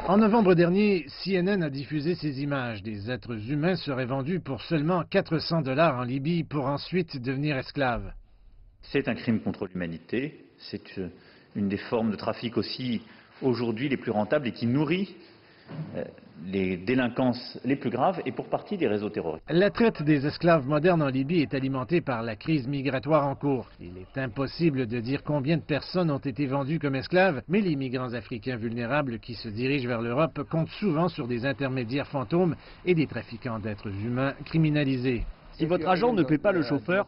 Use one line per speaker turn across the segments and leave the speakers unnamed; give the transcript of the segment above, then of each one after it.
En novembre dernier, CNN a diffusé ces images. Des êtres humains seraient vendus pour seulement 400 $ en Libye pour ensuite devenir esclaves.
C'est un crime contre l'humanité. C'est une des formes de trafic aussi aujourd'hui les plus rentables et qui nourrit les délinquances les plus graves et pour partie des réseaux terroristes.
La traite des esclaves modernes en Libye est alimentée par la crise migratoire en cours. Il est impossible de dire combien de personnes ont été vendues comme esclaves, mais les migrants africains vulnérables qui se dirigent vers l'Europe comptent souvent sur des intermédiaires fantômes et des trafiquants d'êtres humains criminalisés.
Si votre agent ne paie pas le chauffeur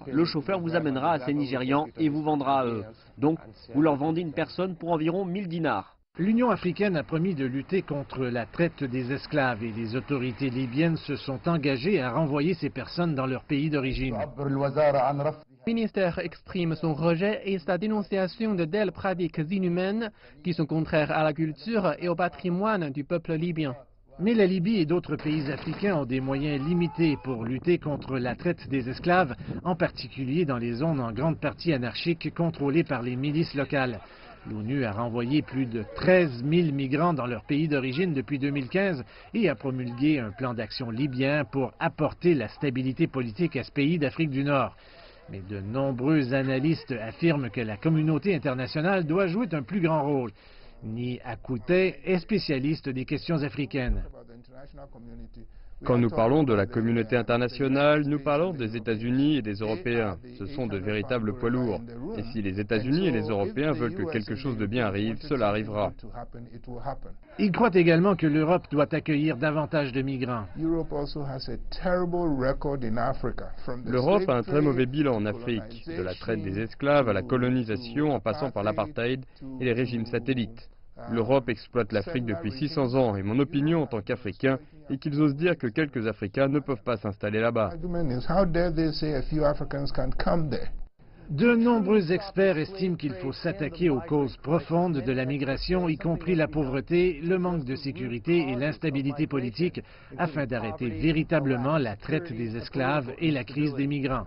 vous amènera à ces Nigérians et vous vendra à eux. Donc, vous leur vendez une personne pour environ 1000 dinars.
L'Union africaine a promis de lutter contre la traite des esclaves et les autorités libyennes se sont engagées à renvoyer ces personnes dans leur pays d'origine.
Le ministère exprime son rejet et sa dénonciation de telles pratiques inhumaines qui sont contraires à la culture et au patrimoine du peuple libyen.
Mais la Libye et d'autres pays africains ont des moyens limités pour lutter contre la traite des esclaves, en particulier dans les zones en grande partie anarchiques contrôlées par les milices locales. L'ONU a renvoyé plus de 13 000 migrants dans leur pays d'origine depuis 2015 et a promulgué un plan d'action libyen pour apporter la stabilité politique à ce pays d'Afrique du Nord. Mais de nombreux analystes affirment que la communauté internationale doit jouer un plus grand rôle. Ni Akouté est spécialiste des questions africaines.
Quand nous parlons de la communauté internationale, nous parlons des États-Unis et des Européens. Ce sont de véritables poids lourds. Et si les États-Unis et les Européens veulent que quelque chose de bien arrive, cela arrivera.
Il croit également que l'Europe doit accueillir davantage de migrants.
L'Europe a un très mauvais bilan en Afrique, de la traite des esclaves à la colonisation en passant par l'apartheid et les régimes satellites. L'Europe exploite l'Afrique depuis 600 ans et mon opinion en tant qu'Africain est qu'ils osent dire que quelques Africains ne peuvent pas s'installer là-bas.
De nombreux experts estiment qu'il faut s'attaquer aux causes profondes de la migration, y compris la pauvreté, le manque de sécurité et l'instabilité politique, afin d'arrêter véritablement la traite des esclaves et la crise des migrants.